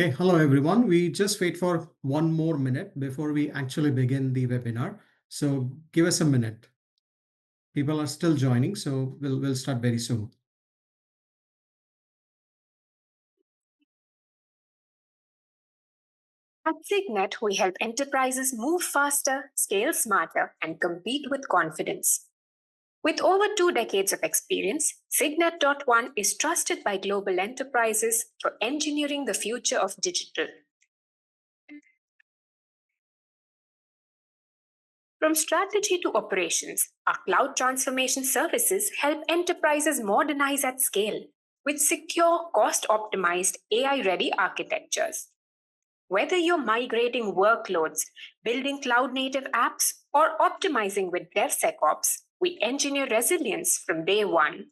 Okay, hello everyone. We just wait for 1 more minute before we actually begin the webinar. So give us a minute. People are still joining, so we'll start very soon. At Cygnet, we help enterprises move faster, scale smarter, and compete with confidence. With over 2 decades of experience, Cygnet.One is trusted by global enterprises for engineering the future of digital. From strategy to operations, our cloud transformation services help enterprises modernize at scale with secure, cost-optimized, AI-ready architectures. Whether you're migrating workloads, building cloud-native apps, or optimizing with DevSecOps, we engineer resilience from day one.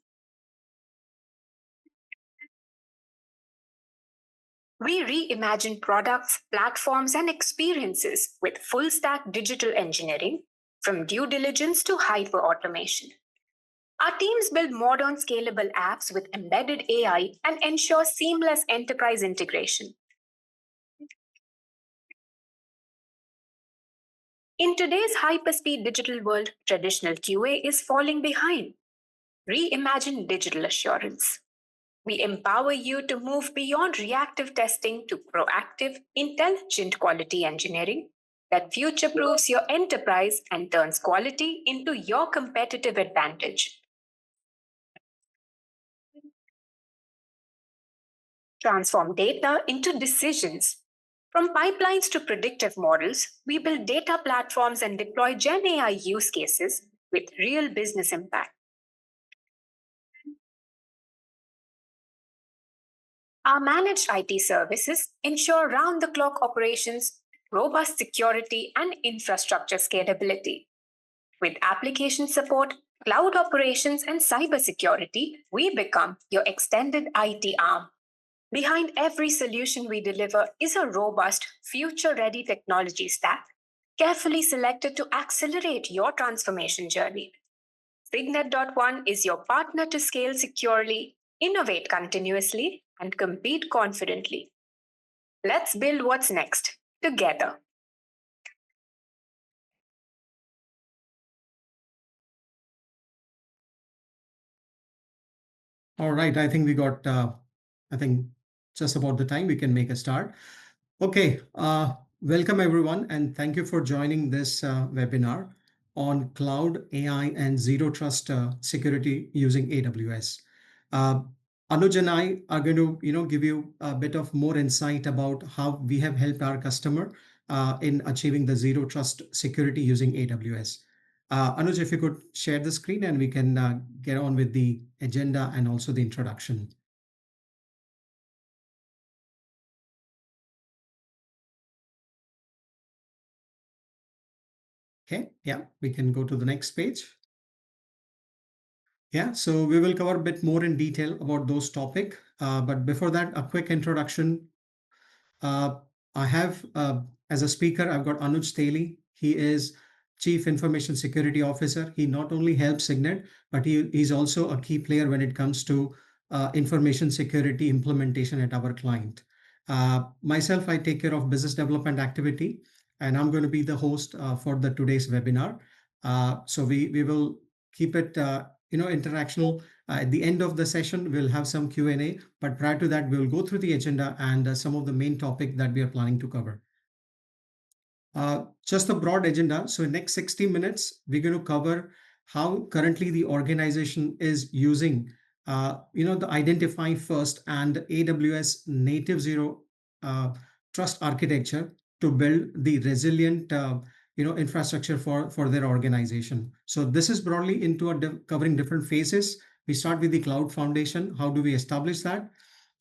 We reimagine products, platforms, and experiences with full-stack digital engineering, from due diligence to hyper-automation. Our teams build modern, scalable apps with embedded AI and ensure seamless enterprise integration. In today's hyperspeed digital world, traditional QA is falling behind. Reimagine digital assurance. We empower you to move beyond reactive testing to proactive, intelligent quality engineering that future-proofs your enterprise and turns quality into your competitive advantage. Transform data into decisions. From pipelines to predictive models, we build data platforms and deploy Gen AI use cases with real business impact. Our managed IT services ensure round-the-clock operations, robust security, and infrastructure scalability. With application support, cloud operations, and cybersecurity, we become your extended IT arm. Behind every solution we deliver is a robust, future-ready technology stack, carefully selected to accelerate your transformation journey. Cygnet.One is your partner to scale securely, innovate continuously, and compete confidently. Let's build what's next together. All right, I think we got, just about the time we can make a start. Okay, welcome everyone, and thank you for joining this webinar on cloud, AI, and zero trust security using AWS. Anuj and I are going to, give you a bit of more insight about how we have helped our customer in achieving the zero trust security using AWS. Anuj, if you could share the screen and we can get on with the agenda and also the introduction. Okay, yeah, we can go to the next page. Yeah, so we will cover a bit more in detail about those topics. But before that, a quick introduction. I have, as a speaker, I've got Anuj Teli. He is Chief Information Security Officer. He not only helps Cygnet, but he's also a key player when it comes to information security implementation at our client. Myself, I take care of business development activity, and I'm going to be the host for today's webinar. So we will keep it interactional. At the end of the session, we'll have some Q&A, but prior to that, we'll go through the agenda and some of the main topic that we are planning to cover. Just a broad agenda. So in next 60 minutes, we're going to cover how currently the organization is using the Identify First and AWS native Zero Trust architecture to build the resilient infrastructure for their organization. So this is broadly into covering different phases. We start with the cloud foundation. How do we establish that?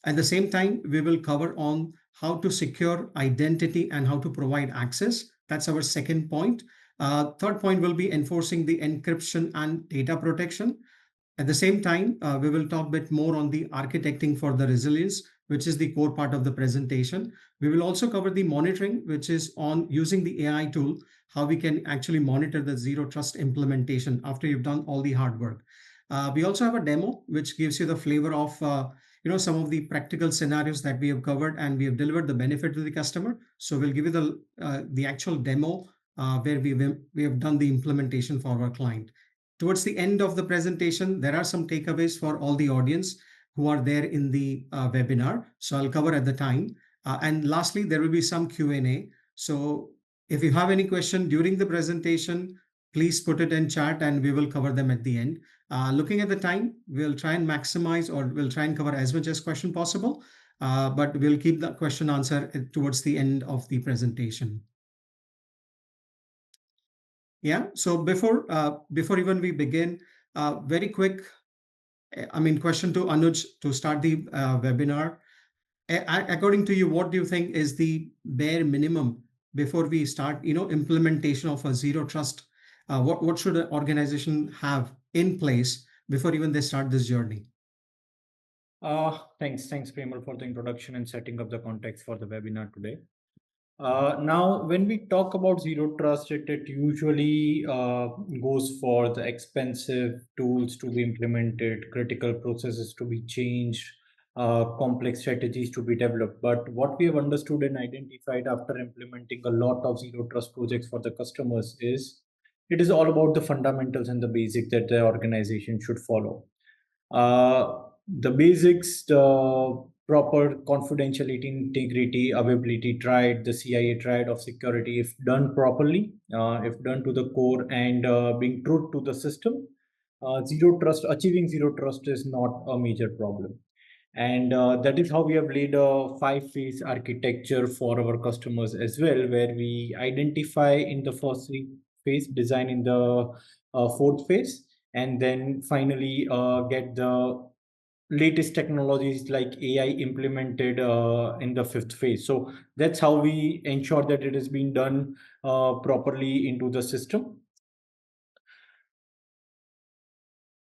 At the same time, we will cover on how to secure identity and how to provide access. That's our second point. Third point will be enforcing the encryption and data protection. At the same time, we will talk a bit more on the architecting for the resilience, which is the core part of the presentation. We will also cover the monitoring, which is on using the AI tool, how we can actually monitor the zero trust implementation after you've done all the hard work. We also have a demo, which gives you the flavor of some of the practical scenarios that we have covered, and we have delivered the benefit to the customer. So we'll give you the actual demo where we have done the implementation for our client. Towards the end of the presentation, there are some takeaways for all the audience who are there in the webinar. So I'll cover at the time. And lastly, there will be some Q&A. So if you have any question during the presentation, please put it in chat and we will cover them at the end. Looking at the time, we'll try and maximize, or we'll try and cover as much as question possible, but we'll keep the question answer towards the end of the presentation. Yeah, so before even we begin, very quick, question to Anuj to start the webinar. According to you, what do you think is the bare minimum before we start, implementation of a zero trust? What should an organization have in place before even they start this journey? Thanks, Premal, for the introduction and setting up the context for the webinar today. Now, when we talk about zero trust, it usually goes for the expensive tools to be implemented, critical processes to be changed, complex strategies to be developed. But what we have understood and identified after implementing a lot of zero trust projects for the customers is it is all about the fundamentals and the basics that the organization should follow. The basics, the proper confidentiality, integrity, availability tried, the CIA triad of security, if done properly, if done to the core and being true to the system, achieving zero trust is not a major problem. And that is how we have laid a 5-phase architecture for our customers as well, where we identify in the first 3 phase, design in the 4th phase, and then finally get the latest technologies like AI implemented in the 5th phase. So that's how we ensure that it is being done properly into the system.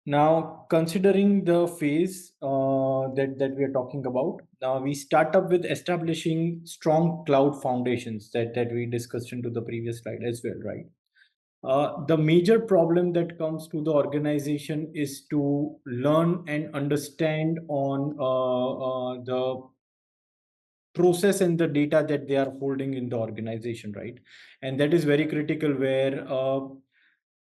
Now, considering the phase that we are talking about, now we start up with establishing strong cloud foundations that we discussed into the previous slide as well, right? The major problem that comes to the organization is to learn and understand on the process and the data that they are holding in the organization, right? And that is very critical where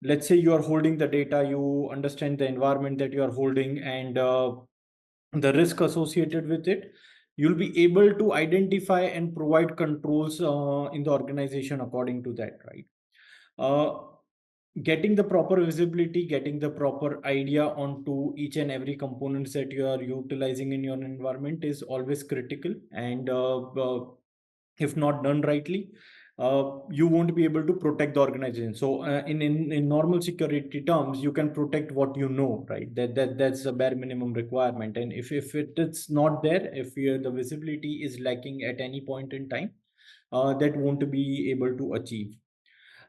let's say you are holding the data, you understand the environment that you are holding and the risk associated with it, you'll be able to identify and provide controls in the organization according to that, right? Getting the proper visibility, getting the proper idea onto each and every components that you are utilizing in your environment is always critical. And if not done rightly, you won't be able to protect the organization. So in normal security terms, you can protect what you know, right? That's a bare minimum requirement. And if it's not there, if the visibility is lacking at any point in time, that won't be able to achieve.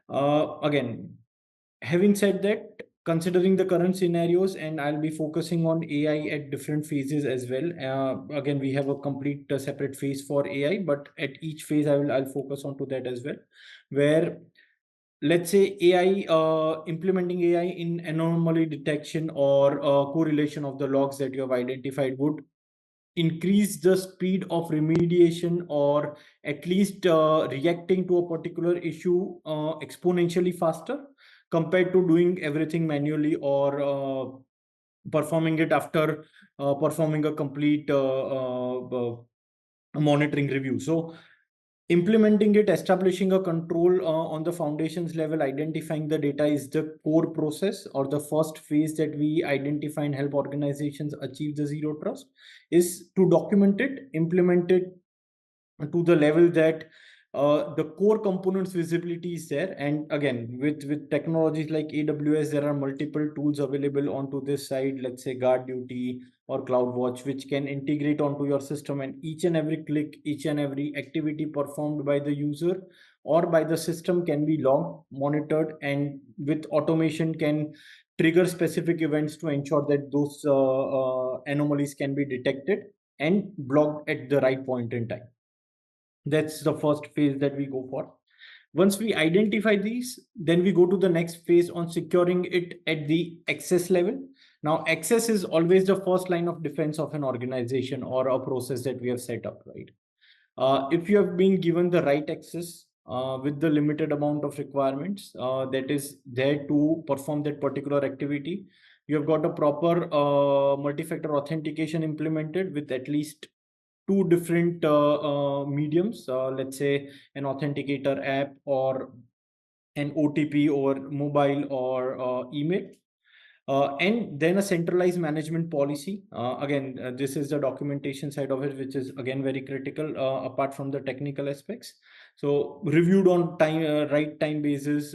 Again, having said that, considering the current scenarios, and I'll be focusing on AI at different phases as well. Again, we have a complete separate phase for AI, but at each phase I'll focus onto that as well, where let's say AI, implementing AI in anomaly detection or correlation of the logs that you have identified would increase the speed of remediation, or at least reacting to a particular issue exponentially faster compared to doing everything manually or performing it after performing a complete monitoring review. So implementing it, establishing a control on the foundations level, identifying the data is the core process, or the first phase that we identify and help organizations achieve the zero trust is to document it, implement it to the level that the core components visibility is there. And again, with technologies like AWS, there are multiple tools available onto this side, let's say GuardDuty or CloudWatch, which can integrate onto your system, and each and every click, each and every activity performed by the user or by the system can be logged, monitored, and with automation can trigger specific events to ensure that those anomalies can be detected and blocked at the right point in time. That's the first phase that we go for. Once we identify these, then we go to the next phase on securing it at the access level. Now, access is always the first line of defense of an organization or a process that we have set up, right? If you have been given the right access with the limited amount of requirements that is there to perform that particular activity, you have got a proper multi-factor authentication implemented with at least two different mediums, let's say an authenticator app or an OTP or mobile or email. And then a centralized management policy. Again, this is the documentation side of it, which is again very critical apart from the technical aspects. So reviewed on time, right time basis,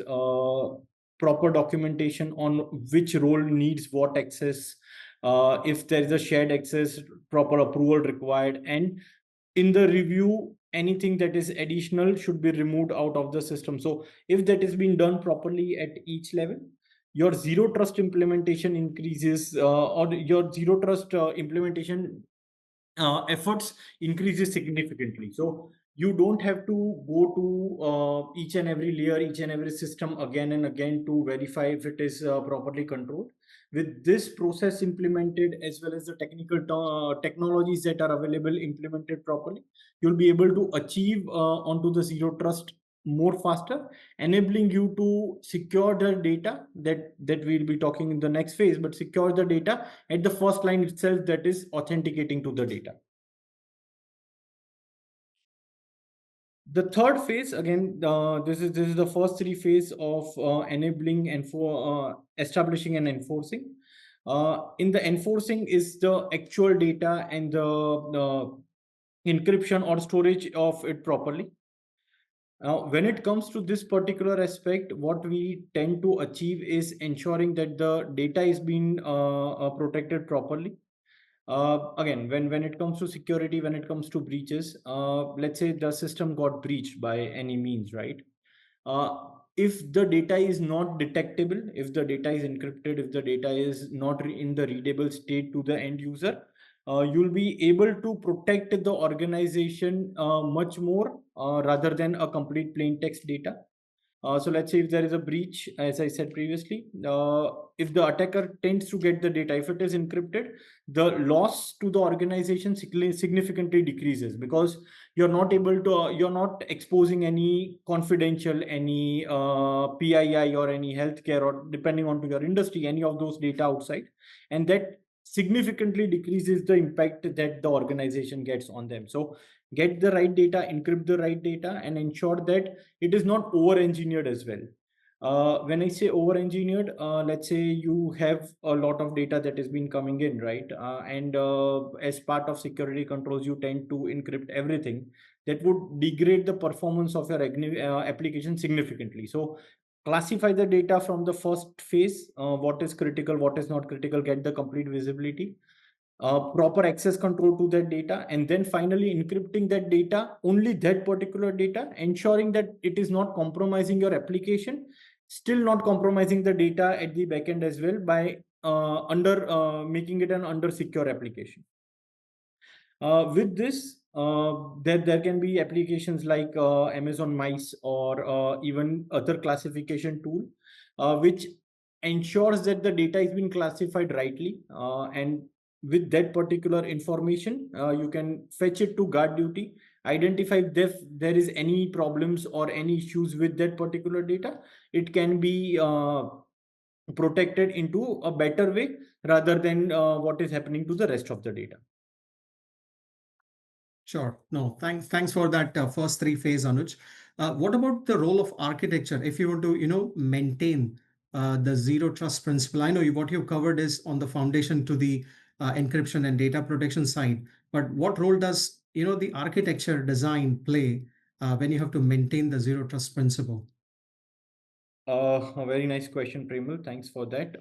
proper documentation on which role needs what access. If there is a shared access, proper approval required, and in the review, anything that is additional should be removed out of the system. So if that is being done properly at each level, your zero trust implementation increases, or your zero trust implementation efforts increases significantly. So you don't have to go to each and every layer, each and every system again and again to verify if it is properly controlled. With this process implemented, as well as the technical technologies that are available implemented properly, you'll be able to achieve onto the zero trust more faster, enabling you to secure the data that we'll be talking in the next phase, but secure the data at the first line itself, that is authenticating to the data. The third phase, again, this is the first three phase of enabling and for establishing and enforcing. In the enforcing is the actual data and the encryption or storage of it properly. Now, when it comes to this particular aspect, what we tend to achieve is ensuring that the data is being protected properly. Again, when it comes to security, when it comes to breaches, let's say the system got breached by any means, right? If the data is not detectable, if the data is encrypted, if the data is not in the readable state to the end user, you'll be able to protect the organization much more rather than a complete plain text data. So let's say if there is a breach, as I said previously, if the attacker tends to get the data, if it is encrypted, the loss to the organization significantly decreases, because you're not able to, you're not exposing any confidential, any PII or any healthcare, or depending on to your industry, any of those data outside. And that significantly decreases the impact that the organization gets on them. So get the right data, encrypt the right data, and ensure that it is not over engineered as well. When I say over engineered, let's say you have a lot of data that has been coming in, right? And as part of security controls, you tend to encrypt everything. That would degrade the performance of your application significantly. So classify the data from the first phase, what is critical, what is not critical, get the complete visibility, proper access control to that data, and then finally encrypting that data, only that particular data, ensuring that it is not compromising your application, still not compromising the data at the backend as well, by under making it an under secure application. With this, there can be applications like Amazon Mice or even other classification tool, which ensures that the data is being classified rightly. And with that particular information, you can fetch it to GuardDuty, identify if there is any problems or any issues with that particular data. It can be protected into a better way rather than what is happening to the rest of the data. Sure. No, thanks for that first three phase, Anuj. What about the role of architecture if you want to, maintain the zero trust principle? I know what you've covered is on the foundation to the encryption and data protection side, but what role does, the architecture design play when you have to maintain the zero trust principle? A very nice question, Premal. Thanks for that.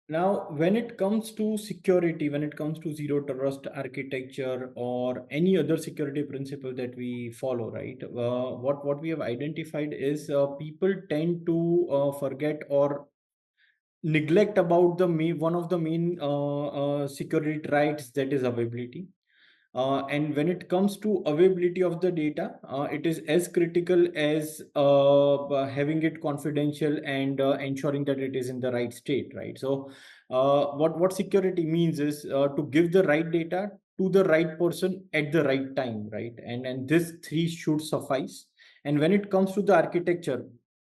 Now, when it comes to security, when it comes to zero trust architecture or any other security principle that we follow, right? What we have identified is people tend to forget or neglect about the one of the main security rights, that is availability. And when it comes to availability of the data, it is as critical as having it confidential and ensuring that it is in the right state, right? So what security means is to give the right data to the right person at the right time, right? And this three should suffice. And when it comes to the architecture,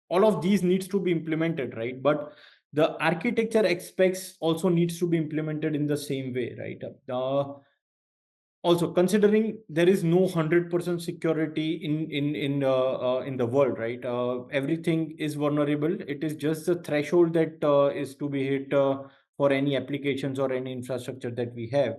all of these needs to be implemented, right? But the architecture aspects also needs to be implemented in the same way, right? Also considering there is no 100% security in the world, right? Everything is vulnerable. It is just the threshold that is to be hit for any applications or any infrastructure that we have.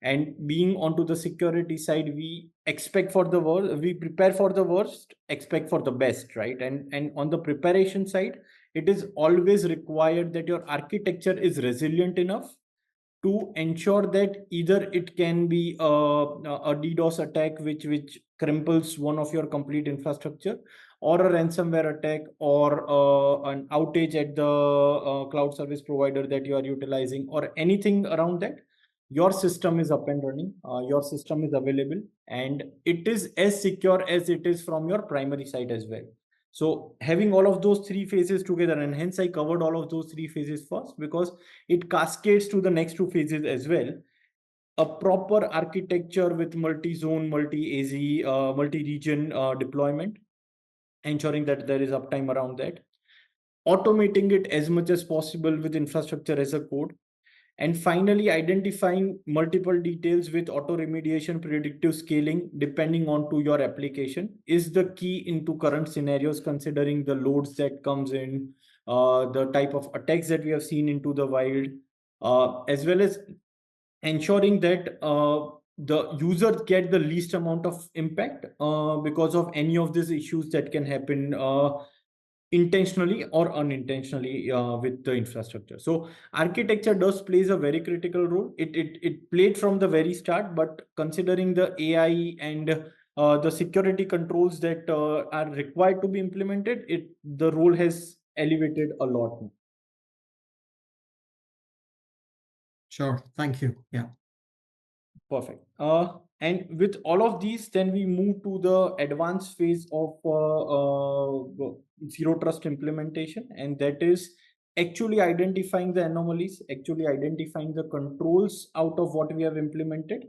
And being onto the security side, we expect for the worst, we prepare for the worst, expect for the best, right? And on the preparation side, it is always required that your architecture is resilient enough to ensure that either it can be a DDoS attack which crimples one of your complete infrastructure, or a ransomware attack, or an outage at the cloud service provider that you are utilizing, or anything around that. Your system is up and running, your system is available, and it is as secure as it is from your primary site as well. So having all of those three phases together, and hence I covered all of those three phases first, because it cascades to the next two phases as well. A proper architecture with multi-zone, multi-AZ, multi-region deployment, ensuring that there is uptime around that. Automating it as much as possible with infrastructure as a code. And finally, identifying multiple details with auto remediation, predictive scaling, depending on to your application, is the key into current scenarios, considering the loads that comes in, the type of attacks that we have seen into the wild, as well as ensuring that the users get the least amount of impact because of any of these issues that can happen intentionally or unintentionally with the infrastructure. So architecture does plays a very critical role. It played from the very start, but considering the AI and the security controls that are required to be implemented, the role has elevated a lot. Sure. Thank you. Yeah. Perfect. And with all of these, then we move to the advanced phase of zero trust implementation, and that is actually identifying the anomalies, actually identifying the controls out of what we have implemented,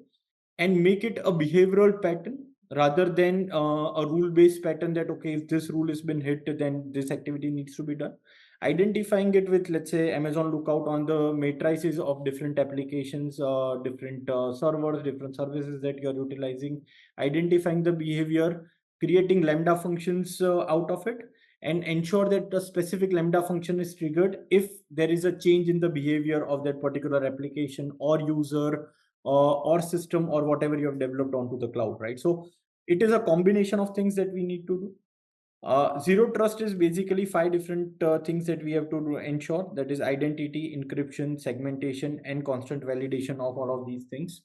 and make it a behavioral pattern rather than a rule-based pattern that, okay, if this rule has been hit, then this activity needs to be done. Identifying it with, let's say, Amazon Lookout on the matrices of different applications, different servers, different services that you're utilizing, identifying the behavior, creating Lambda functions out of it, and ensure that the specific Lambda function is triggered if there is a change in the behavior of that particular application or user or system or whatever you have developed onto the cloud, right? So it is a combination of things that we need to do. Zero trust is basically 5 different things that we have to ensure. That is identity, encryption, segmentation, and constant validation of all of these things.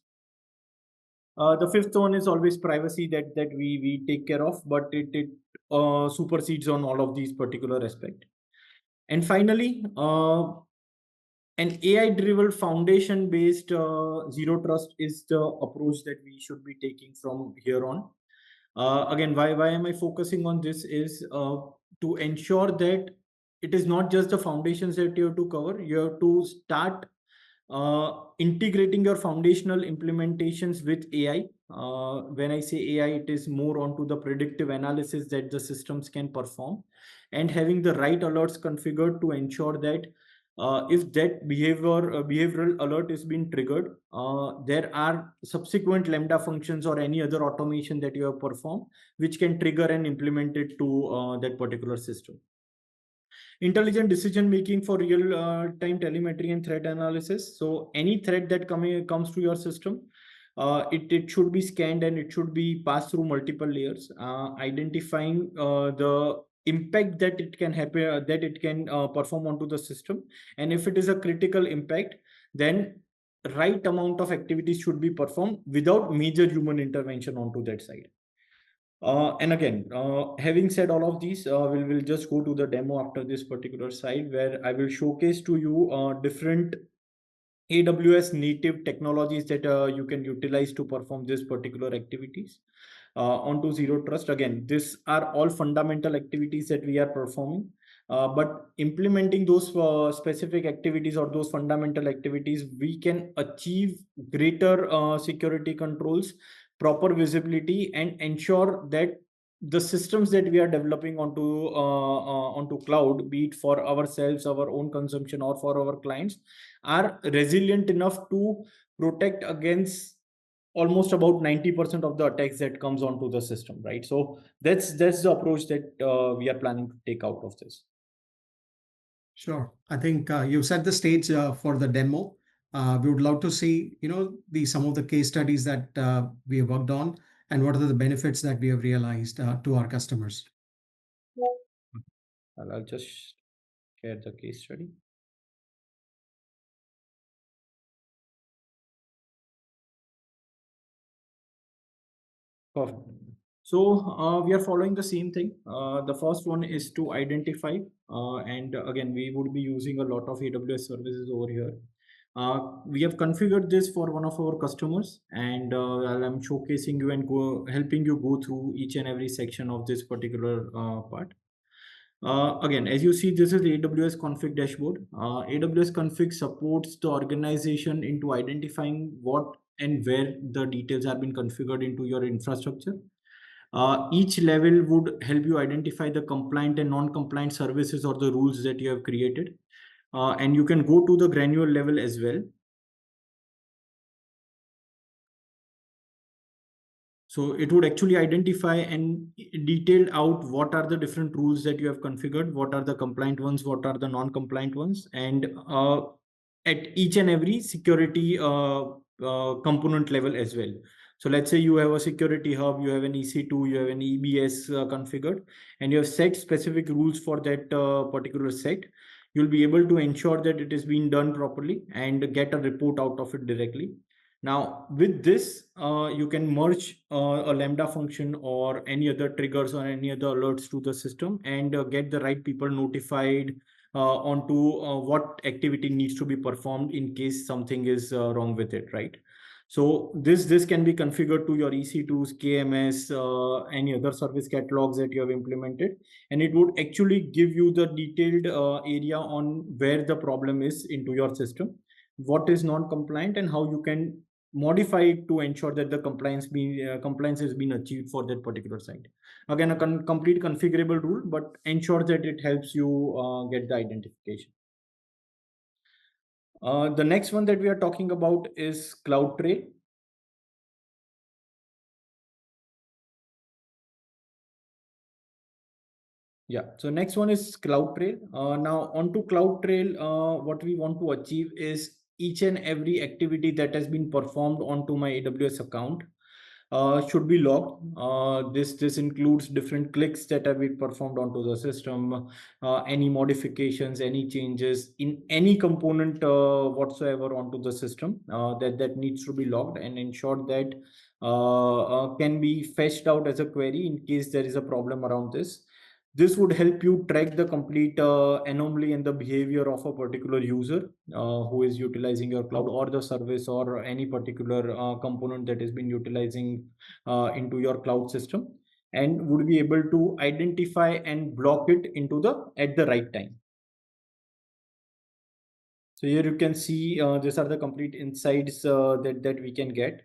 The fifth one is always privacy that we take care of, but it supersedes on all of these particular aspects. And finally, an AI-driven foundation-based zero trust is the approach that we should be taking from here on. Again, why am I focusing on this is to ensure that it is not just the foundations that you have to cover. You have to start integrating your foundational implementations with AI. When I say AI, it is more onto the predictive analysis that the systems can perform, and having the right alerts configured to ensure that if that behavioral alert is being triggered, there are subsequent Lambda functions or any other automation that you have performed, which can trigger and implement it to that particular system. Intelligent decision making for real time telemetry and threat analysis. So any threat that comes to your system, it should be scanned and it should be passed through multiple layers, identifying the impact that it can happen, that it can perform onto the system. And if it is a critical impact, then right amount of activities should be performed without major human intervention onto that side. And again, having said all of these, we'll just go to the demo after this particular side, where I will showcase to you different AWS native technologies that you can utilize to perform these particular activities onto Zero Trust. Again, these are all fundamental activities that we are performing. But implementing those specific activities or those fundamental activities, we can achieve greater security controls, proper visibility, and ensure that the systems that we are developing onto cloud, be it for ourselves, our own consumption, or for our clients, are resilient enough to protect against almost about 90% of the attacks that comes onto the system, right? So that's the approach that we are planning to take out of this. Sure. I think you set the stage for the demo. We would love to see, some of the case studies that we have worked on and what are the benefits that we have realized to our customers. I'll just share the case study. Perfect. So we are following the same thing. The first one is to identify, and again, we would be using a lot of AWS services over here. We have configured this for one of our customers, and I'm showcasing you and helping you go through each and every section of this particular part. Again, as you see, this is the AWS config dashboard. AWS config supports the organization into identifying what and where the details have been configured into your infrastructure. Each level would help you identify the compliant and non-compliant services or the rules that you have created. And you can go to the granular level as well. So it would actually identify and detail out what are the different rules that you have configured, what are the compliant ones, what are the non-compliant ones, and at each and every security component level as well. So let's say you have a security hub, you have an EC2, you have an EBS configured, and you have set specific rules for that particular set. You'll be able to ensure that it is being done properly and get a report out of it directly. Now, with this, you can merge a Lambda function or any other triggers or any other alerts to the system and get the right people notified onto what activity needs to be performed in case something is wrong with it, right? So this can be configured to your EC2s, KMS, any other service catalogs that you have implemented, and it would actually give you the detailed area on where the problem is into your system, what is non-compliant, and how you can modify it to ensure that the compliance has been achieved for that particular site. Again, a complete configurable rule, but ensure that it helps you get the identification. The next one that we are talking about is CloudTrail. Yeah, so next one is CloudTrail. Now onto CloudTrail, what we want to achieve is each and every activity that has been performed onto my AWS account should be logged. This includes different clicks that have been performed onto the system, any modifications, any changes in any component whatsoever onto the system that needs to be logged and ensured that can be fetched out as a query in case there is a problem around this. This would help you track the complete anomaly and the behavior of a particular user who is utilizing your cloud or the service or any particular component that has been utilizing into your cloud system, and would be able to identify and block it at the right time. So here you can see these are the complete insights that we can get.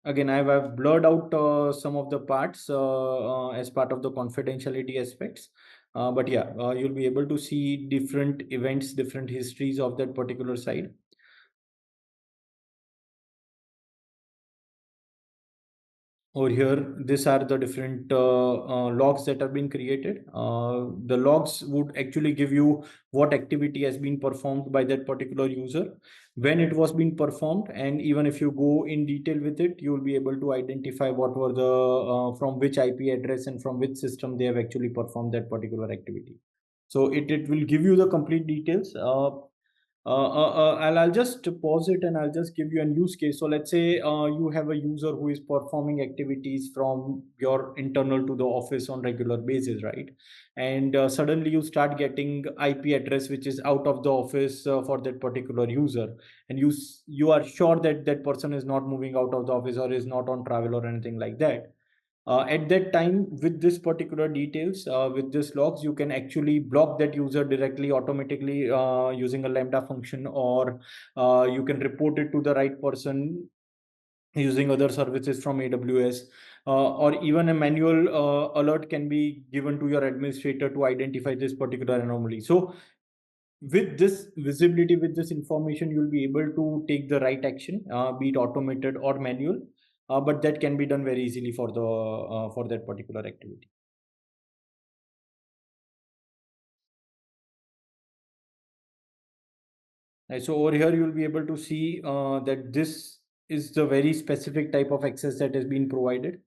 Again, I've blurred out some of the parts as part of the confidentiality aspects. But yeah, you'll be able to see different events, different histories of that particular site. Over here, these are the different logs that have been created. The logs would actually give you what activity has been performed by that particular user, when it was being performed, and even if you go in detail with it, you will be able to identify what were the from which IP address and from which system they have actually performed that particular activity. So it will give you the complete details. I'll just pause it and I'll just give you a use case. So let's say you have a user who is performing activities from your internal to the office on regular basis, right? And suddenly you start getting IP address which is out of the office for that particular user, and you are sure that that person is not moving out of the office or is not on travel or anything like that. At that time, with this particular details, with this logs, you can actually block that user directly automatically using a lambda function, or you can report it to the right person using other services from AWS, or even a manual alert can be given to your administrator to identify this particular anomaly. So with this visibility, with this information, you'll be able to take the right action, be it automated or manual, but that can be done very easily for that particular activity. Right, so over here you'll be able to see that this is the very specific type of access that has been provided.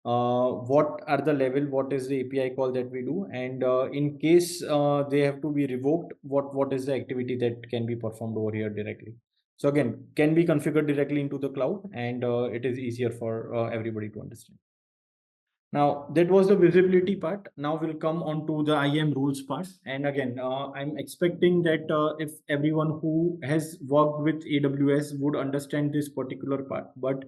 What are the level, what is the API call that we do, and in case they have to be revoked, what is the activity that can be performed over here directly. So again, can be configured directly into the cloud, and it is easier for everybody to understand. Now that was the visibility part. Now we'll come on to the IAM rules part. And again, I'm expecting that if everyone who has worked with AWS would understand this particular part. But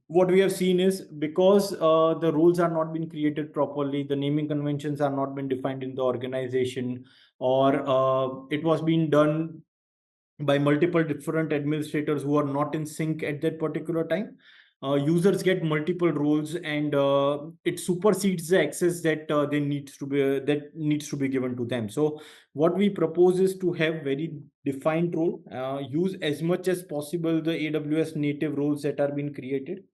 what we have seen is, because the rules are not been created properly, the naming conventions are not been defined in the organization, or it was being done by multiple different administrators who are not in sync at that particular time. Users get multiple roles, and it supersedes the access that they needs to be given to them. So what we propose is to have very defined role, use as much as possible the AWS native roles that are being created,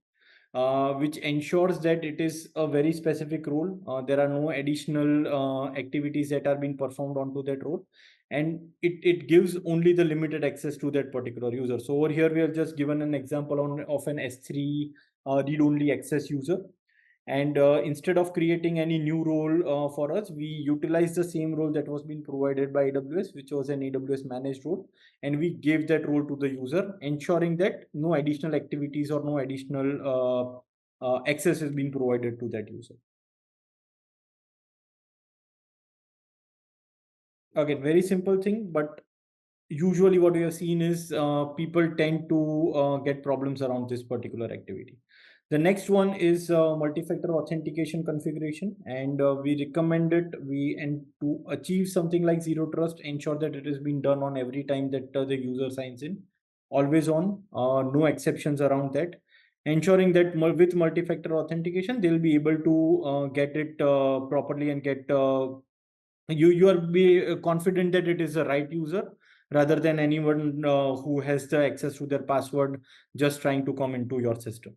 which ensures that it is a very specific role. There are no additional activities that are being performed onto that role, and it gives only the limited access to that particular user. So over here, we have just given an example of an S3 read-only access user. And instead of creating any new role for us, we utilize the same role that was being provided by AWS, which was an AWS managed role, and we gave that role to the user, ensuring that no additional activities or no additional access is being provided to that user. Again, very simple thing, but usually what we have seen is people tend to get problems around this particular activity. The next one is multi-factor authentication configuration, and we recommend it. And to achieve something like zero trust, ensure that it is being done on every time that the user signs in, always on, no exceptions around that. Ensuring that with multi-factor authentication, they'll be able to get it properly and get you are be confident that it is the right user, rather than anyone who has the access to their password just trying to come into your system.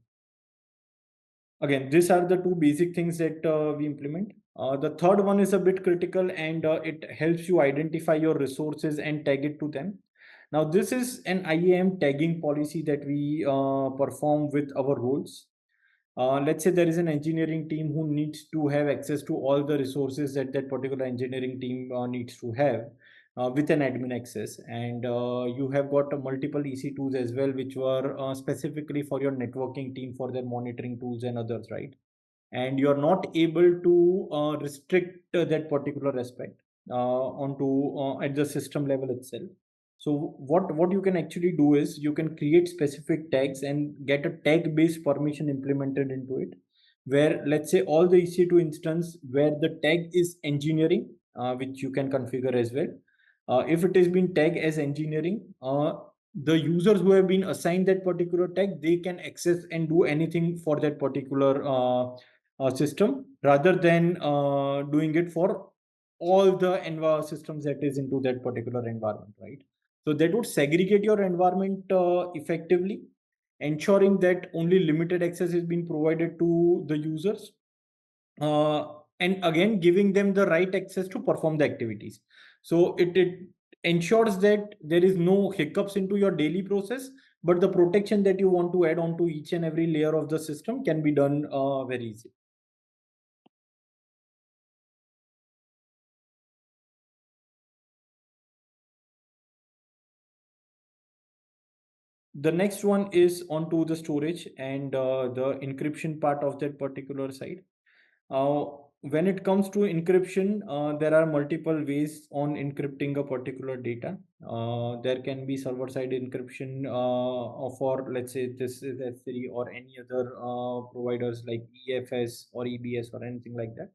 Again, these are the two basic things that we implement. The third one is a bit critical, and it helps you identify your resources and tag it to them. Now, this is an IAM tagging policy that we perform with our roles. Let's say there is an engineering team who needs to have access to all the resources that that particular engineering team needs to have with an admin access. And you have got multiple EC2s as well, which were specifically for your networking team for their monitoring tools and others, right? And you're not able to restrict that particular aspect onto at the system level itself. So what you can actually do is you can create specific tags and get a tag based permission implemented into it, where let's say all the EC2 instance where the tag is engineering, which you can configure as well. If it has been tagged as engineering, the users who have been assigned that particular tag, they can access and do anything for that particular system, rather than doing it for all the systems that is into that particular environment, right? So that would segregate your environment effectively, ensuring that only limited access is being provided to the users, and again giving them the right access to perform the activities. So it ensures that there is no hiccups into your daily process, but the protection that you want to add on to each and every layer of the system can be done very easy. The next one is onto the storage and the encryption part of that particular side. When it comes to encryption, there are multiple ways on encrypting a particular data. There can be server-side encryption for, let's say, this is S3 or any other providers like EFS or EBS or anything like that.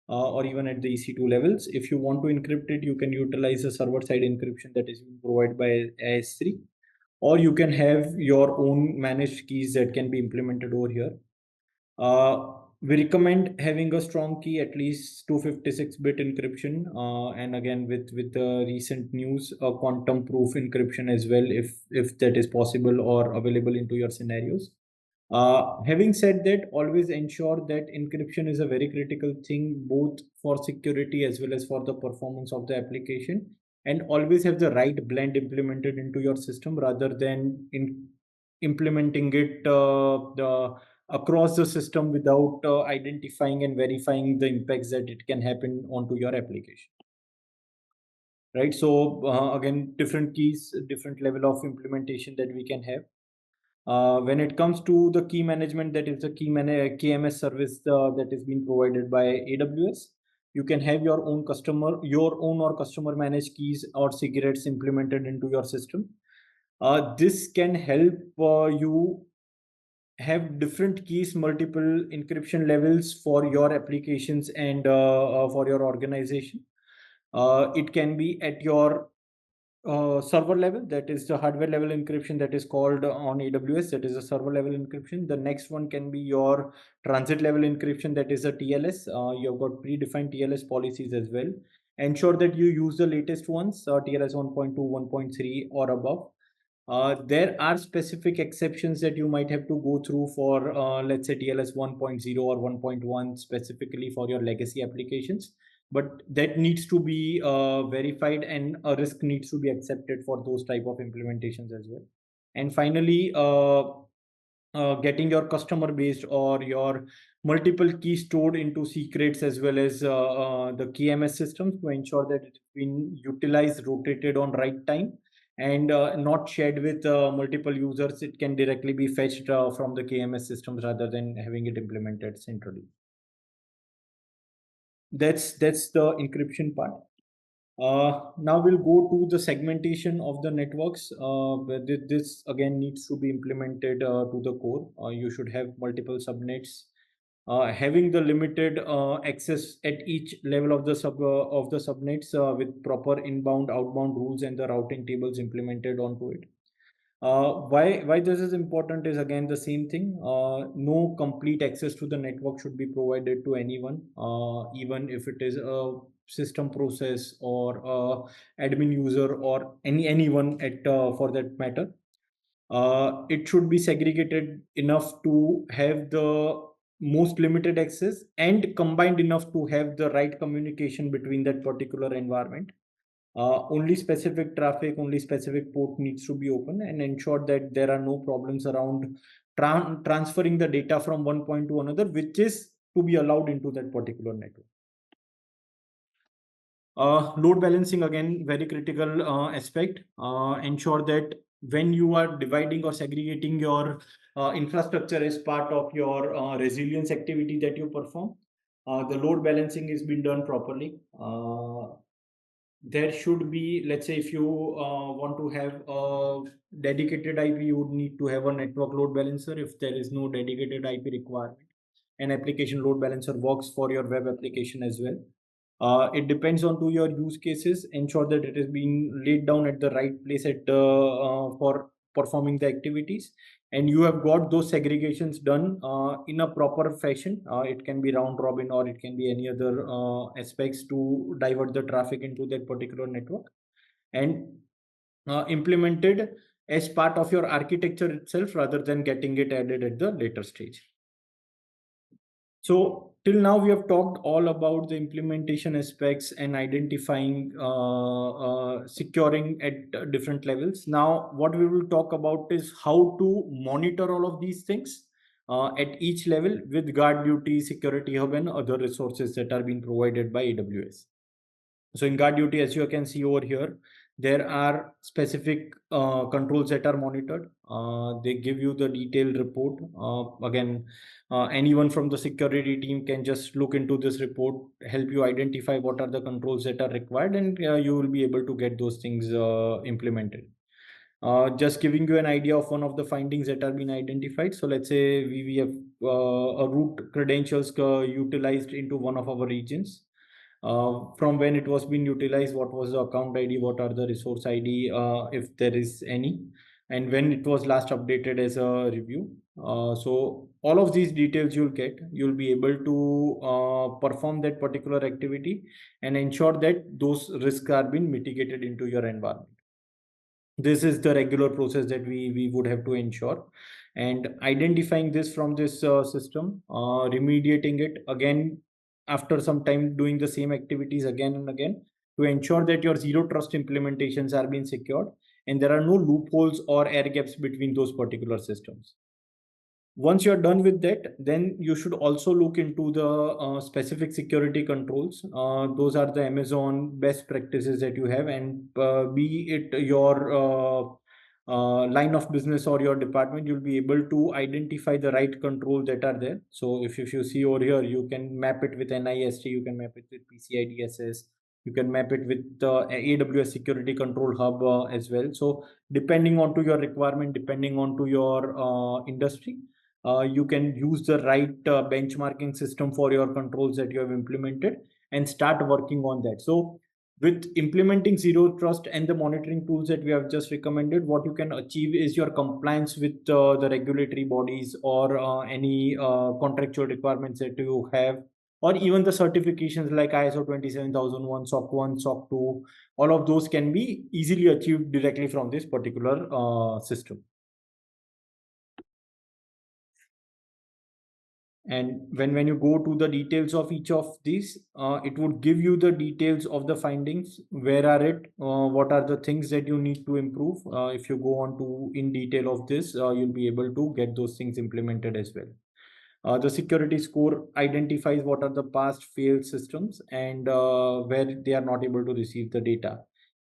Or even at the EC2 levels. If you want to encrypt it, you can utilize a server-side encryption that is provided by S3, or you can have your own managed keys that can be implemented over here. We recommend having a strong key, at least 256-bit encryption, and again with the recent news, a quantum proof encryption as well, if that is possible or available into your scenarios. Having said that, always ensure that encryption is a very critical thing, both for security as well as for the performance of the application, and always have the right blend implemented into your system rather than implementing it across the system without identifying and verifying the impacts that it can happen onto your application. Right. So again, different keys, different level of implementation that we can have. When it comes to the key management, that is the KMS service that is being provided by AWS. You can have your own or customer managed keys or secrets implemented into your system. This can help you have different keys, multiple encryption levels for your applications and for your organization. It can be at your server level, that is the hardware level encryption that is called on AWS, that is a server level encryption. The next one can be your transit level encryption, that is a TLS. You've got predefined TLS policies as well. Ensure that you use the latest ones, TLS 1.2, 1.3 or above. There are specific exceptions that you might have to go through for, let's say, TLS 1.0 or 1.1 specifically for your legacy applications. But that needs to be verified, and a risk needs to be accepted for those type of implementations as well. And finally, getting your customer based or your multiple keys stored into secrets as well as the KMS systems to ensure that it's been utilized, rotated on right time, and not shared with multiple users. It can directly be fetched from the KMS systems rather than having it implemented centrally. That's the encryption part. Now we'll go to the segmentation of the networks. This again needs to be implemented to the core. You should have multiple subnets. Having the limited access at each level of the subnets with proper inbound, outbound rules and the routing tables implemented onto it. Why this is important is again the same thing. No complete access to the network should be provided to anyone, even if it is a system process or admin user or anyone at for that matter. It should be segregated enough to have the most limited access and combined enough to have the right communication between that particular environment. Only specific traffic, only specific port needs to be open, and ensure that there are no problems around transferring the data from one point to another, which is to be allowed into that particular network. Load balancing, again, very critical aspect. Ensure that when you are dividing or segregating your infrastructure as part of your resilience activity that you perform, the load balancing is being done properly. There should be, let's say, if you want to have a dedicated IP, you would need to have a network load balancer. If there is no dedicated IP requirement, an application load balancer works for your web application as well. It depends on to your use cases. Ensure that it is being laid down at the right place at for performing the activities, and you have got those segregations done in a proper fashion. It can be round robin or it can be any other aspects to divert the traffic into that particular network, and implemented as part of your architecture itself rather than getting it added at the later stage. So till now we have talked all about the implementation aspects and identifying, securing at different levels. Now what we will talk about is how to monitor all of these things at each level with GuardDuty, Security Hub and other resources that are being provided by AWS. So in GuardDuty, as you can see over here, There are specific controls that are monitored. They give you the detailed report. Again, anyone from the security team can just look into this report, help you identify what are the controls that are required, and you will be able to get those things implemented. Just giving you an idea of one of the findings that have been identified. So let's say we have a root credentials utilized into one of our regions. From when it was being utilized, what was the account ID, what are the resource ID, if there is any, and when it was last updated as a review. So all of these details you'll be able to perform that particular activity and ensure that those risks are being mitigated into your environment. This is the regular process that we would have to ensure, and identifying this from this system, remediating it again after some time, doing the same activities again and again to ensure that your zero trust implementations are being secured and there are no loopholes or air gaps between those particular systems. Once you're done with that, then you should also look into the specific security controls. Those are the Amazon best practices that you have, and be it your line of business or your department, you'll be able to identify the right controls that are there. So if you see over here, you can map it with NIST, you can map it with PCI DSS, you can map it with the AWS Security Control Hub as well. So depending on to your requirement, depending on to your industry, you can use the right benchmarking system for your controls that you have implemented and start working on that. So with implementing zero trust and the monitoring tools that we have just recommended, what you can achieve is your compliance with the regulatory bodies or any contractual requirements that you have, or even the certifications like ISO 27001, SOC 1, SOC 2. All of those can be easily achieved directly from this particular system. And when you go to the details of each of these, it would give you the details of the findings. Where are it? What are the things that you need to improve? If you go on to in detail of this, you'll be able to get those things implemented as well. The security score identifies what are the past failed systems and where they are not able to receive the data.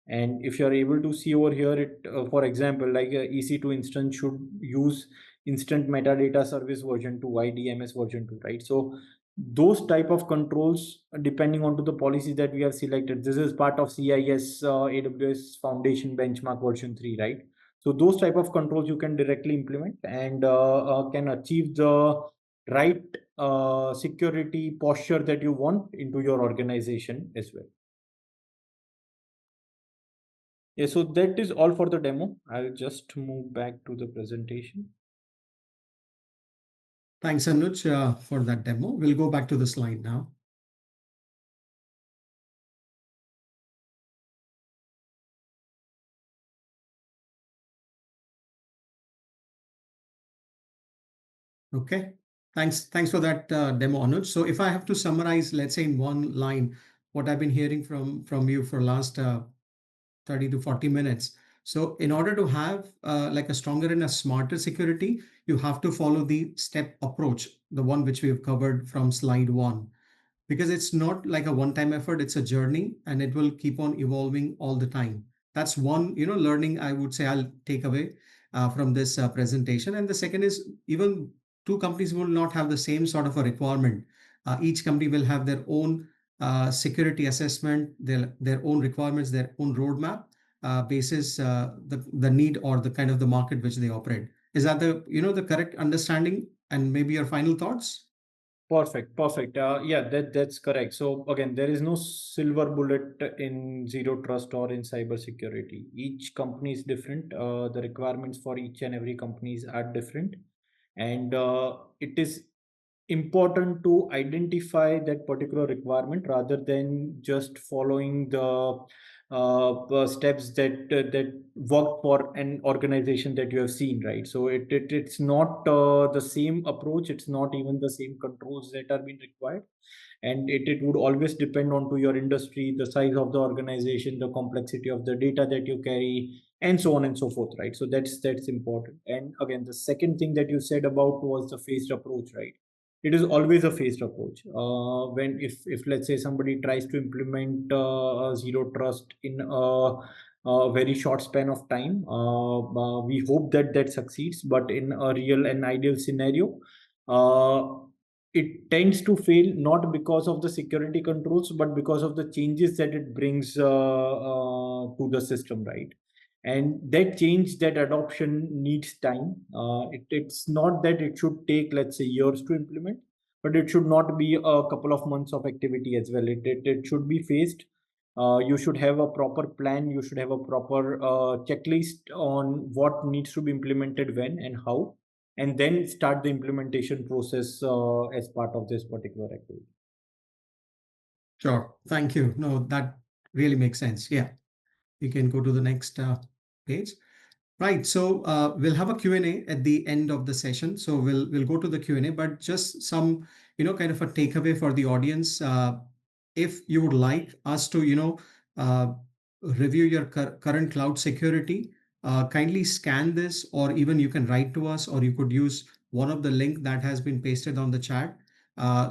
And if you're able to see over here, it for example, like EC2 instance should use instant metadata service version 2, IDMS version 2, right? So those type of controls, depending on to the policy that we have selected, this is part of CIS AWS Foundation Benchmark version 3, right? So those type of controls you can directly implement and can achieve the right security posture that you want into your organization as well. Yeah, so that is all for the demo. I'll just move back to the presentation. Thanks, Anuj, for that demo. We'll go back to the slide now. Okay, thanks for that demo, Anuj. So if I have to summarize, let's say in one line, what I've been hearing from you for last 30 to 40 minutes. So in order to have like a stronger and a smarter security, you have to follow the step approach, the one which we have covered from slide 1, because it's not like a one-time effort, it's a journey and it will keep on evolving all the time. That's one, learning I would say I'll take away from this presentation. And the second is, even two companies will not have the same sort of a requirement. Each company will have their own security assessment, their own requirements, their own roadmap basis the need or the kind of the market which they operate. Is that the correct understanding? And maybe your final thoughts? Perfect. Yeah, that's correct. So again, there is no silver bullet in zero trust or in cybersecurity. Each company is different. The requirements for each and every companies are different, and it is important to identify that particular requirement rather than just following the steps that work for an organization that you have seen, right? So it's not the same approach, it's not even the same controls that are being required, and it would always depend on to your industry, the size of the organization, the complexity of the data that you carry, and so on and so forth, right? So that's important. And again, the second thing that you said about was the phased approach, right? It is always a phased approach. When if let's say somebody tries to implement zero trust in a a very short span of time. We hope that that succeeds, but in a real and ideal scenario, it tends to fail not because of the security controls, but because of the changes that it brings to the system, right? And that change, that adoption needs time. It's not that it should take, let's say, years to implement, but it should not be a couple of months of activity as well. It should be phased. You should have a proper plan. You should have a proper checklist on what needs to be implemented when and how, and then start the implementation process as part of this particular activity. Sure. Thank you. No, that really makes sense. Yeah. You can go to the next page. Right. So we'll have a Q&A at the end of the session. So we'll go to the Q&A, but just some, kind of a takeaway for the audience. If you would like us to, review your current cloud security, kindly scan this, or even you can write to us, or you could use one of the link that has been pasted on the chat,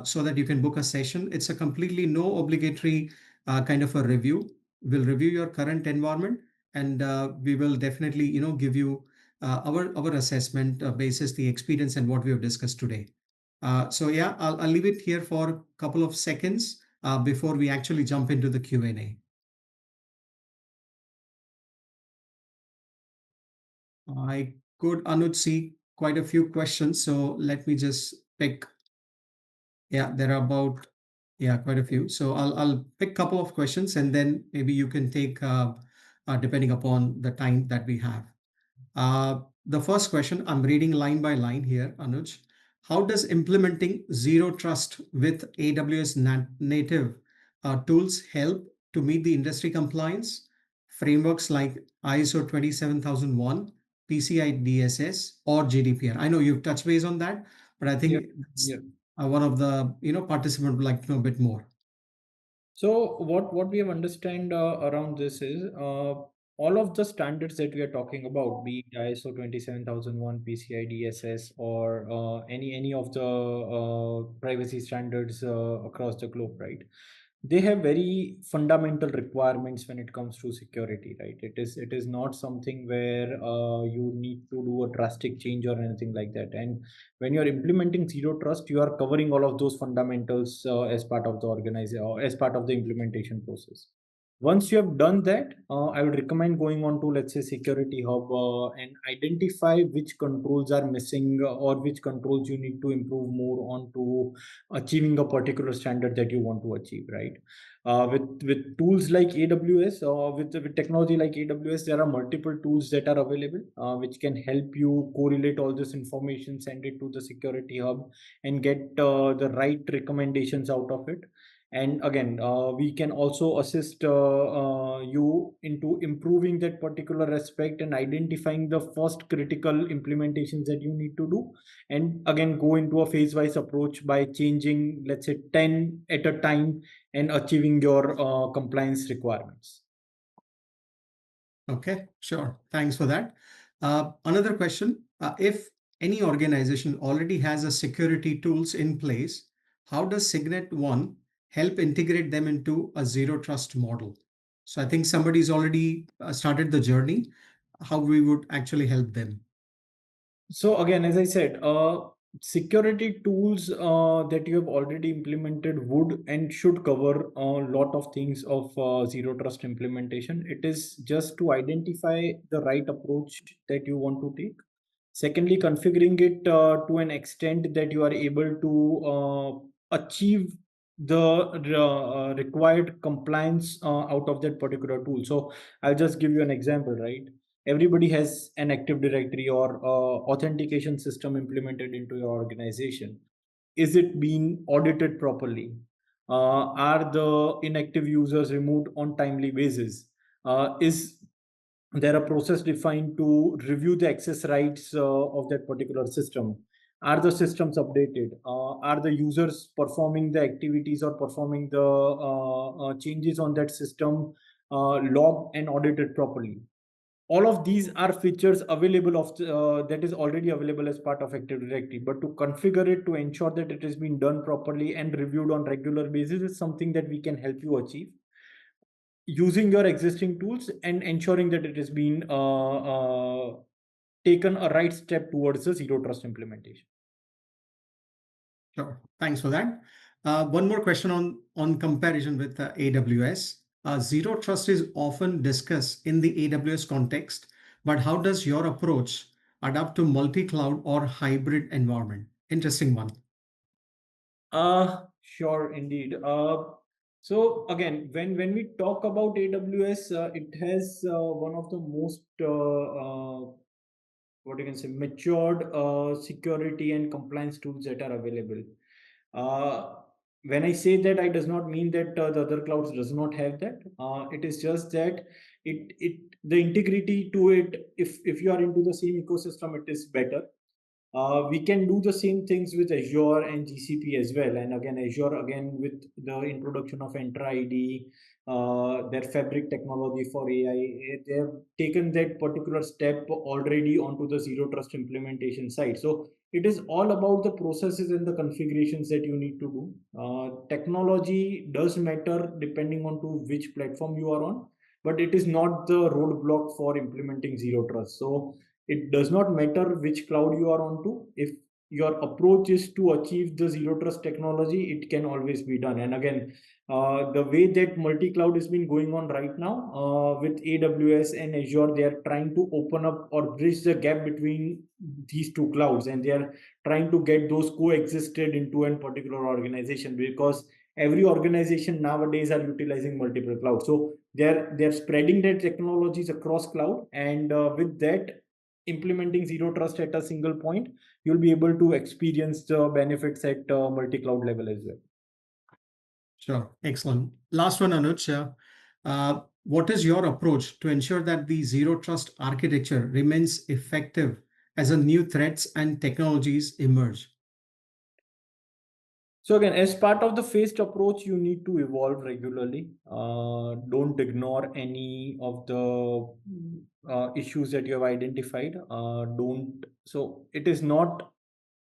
so that you can book a session. It's a completely no obligatory kind of a review. We'll review your current environment, and we will definitely give you our assessment basis the experience and what we have discussed today. So yeah, I'll leave it here for a couple of seconds before we actually jump into the Q&A. I could, Anuj, see quite a few questions, so let me just pick. Yeah, there are about, quite a few. So I'll pick a couple of questions, and then maybe you can take depending upon the time that we have. The first question, I'm reading line by line here, Anuj. How does implementing Zero Trust with AWS native tools help to meet the industry compliance frameworks like ISO 27001, PCI DSS, or GDPR? I know you've touched base on that, but I think one of the participants would like to know a bit more. So what we have understand around this is all of the standards that we are talking about, be it ISO 27001, PCI DSS, or any of the privacy standards across the globe, right? They have very fundamental requirements when it comes to security, right? It is not something where you need to do a drastic change or anything like that. And when you're implementing Zero Trust, you are covering all of those fundamentals as part of the organization or as part of the implementation process. Once you have done that, I would recommend going on to, let's say, Security Hub, and identify which controls are missing, or which controls you need to improve more on to achieving a particular standard that you want to achieve, right? With tools like AWS, with technology like AWS, there are multiple tools that are available, which can help you correlate all this information, send it to the Security Hub, and get the right recommendations out of it. And again, we can also assist you into improving that particular aspect and identifying the first critical implementations that you need to do, and again go into a phase-wise approach by changing, let's say, 10 at a time and achieving your compliance requirements. Okay, sure. Thanks for that. Another question, if any organization already has a security tools in place, how does Cygnet.One help integrate them into a zero trust model? So I think somebody's already started the journey, how we would actually help them. So again, as I said, security tools that you have already implemented would and should cover a lot of things of zero trust implementation. It is just to identify the right approach that you want to take. Secondly, configuring it to an extent that you are able to achieve the required compliance out of that particular tool. So I'll just give you an example, right? Everybody has an Active Directory or authentication system implemented into your organization. Is it being audited properly? Are the inactive users removed on timely basis? Is there a process defined to review the access rights of that particular system? Are the systems updated? Are the users performing the activities or performing the changes on that system logged and audited properly? All of these are features available of that is already available as part of Active Directory, but to configure it to ensure that it has been done properly and reviewed on regular basis is something that we can help you achieve. using your existing tools and ensuring that it has been taken a right step towards the zero trust implementation. Sure. Thanks for that. One more question on comparison with AWS. Zero trust is often discussed in the AWS context, but how does your approach adapt to multi-cloud or hybrid environment? Interesting one. Sure, indeed. So again, when we talk about AWS, it has one of the most what you can say matured security and compliance tools that are available. Uh, when I say that, I does not mean that the other clouds does not have that. It is just that it the integrity to it. If you are into the same ecosystem, it is better. We can do the same things with Azure and GCP as well. And again, Azure, again, with the introduction of Entra ID, their Fabric technology for AI, they have taken that particular step already onto the Zero Trust implementation side. So it is all about the processes and the configurations that you need to do. Technology does matter depending on to which platform you are on, but it is not the roadblock for implementing Zero Trust. So it does not matter which cloud you are onto. If your approach is to achieve the zero trust technology, it can always be done. And again, the way that multi-cloud has been going on right now with AWS and Azure, they are trying to open up or bridge the gap between these two clouds, and they are trying to get those coexisted into a particular organization, because every organization nowadays are utilizing multiple clouds. So they're spreading their technologies across cloud, and with that, implementing zero trust at a single point, you'll be able to experience the benefits at multi-cloud level as well. Sure. Excellent. Last one, Anuj. What is your approach to ensure that the zero trust architecture remains effective as a new threats and technologies emerge? So again, as part of the phased approach, you need to evolve regularly. Don't ignore any of the issues that you have identified. Don't. So it is not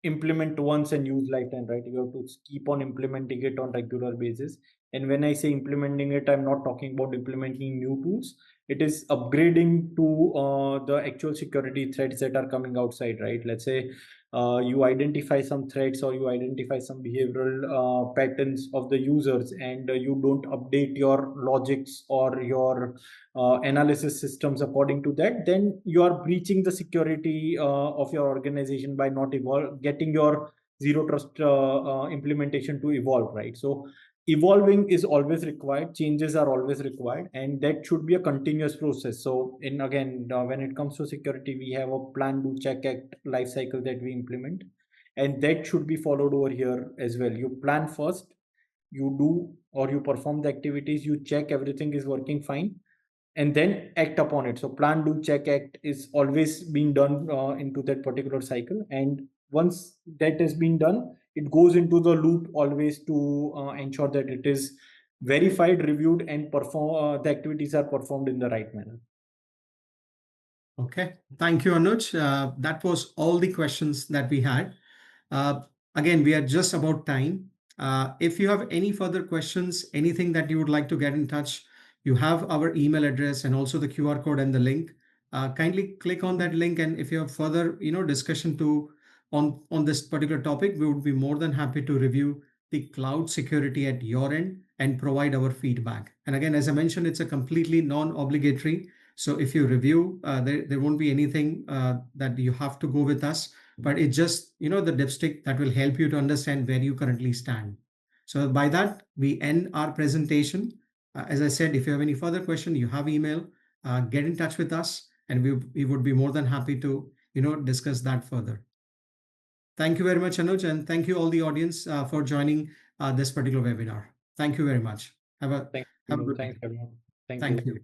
implement once and use lifetime, right? You have to keep on implementing it on regular basis. And when I say implementing it, I'm not talking about implementing new tools. It is upgrading to the actual security threats that are coming outside, right? Let's say you identify some threats, or you identify some behavioral patterns of the users, and you don't update your logics or your analysis systems according to that, then you are breaching the security of your organization by not getting your zero trust implementation to evolve, right? So evolving is always required, changes are always required, and that should be a continuous process. So in again, when it comes to security, we have a plan, do, check, act life cycle that we implement, and that should be followed over here as well. You plan first, you do or you perform the activities, you check everything is working fine, and then act upon it. So plan, do, check, act is always being done into that particular cycle. And once that has been done, it goes into the loop always to ensure that it is verified, reviewed, and perform the activities are performed in the right manner. Okay. Thank you, Anuj. That was all the questions that we had. Again, we are just about time. If you have any further questions, anything that you would like to get in touch, you have our email address and also the QR code and the link. Kindly click on that link, and if you have further, discussion on this particular topic, we would be more than happy to review the cloud security at your end and provide our feedback. And again, as I mentioned, it's a completely non-obligatory. So if you review, there won't be anything that you have to go with us, but it's just, the dipstick that will help you to understand where you currently stand. So by that, we end our presentation. As I said, if you have any further question, you have email, get in touch with us, and we would be more than happy to, discuss that further. Thank you very much, Anuj, and thank you all the audience for joining this particular webinar. Thank you very much. Have a Thank have a you. good Thanks, day. everyone. Thank Thank you. you.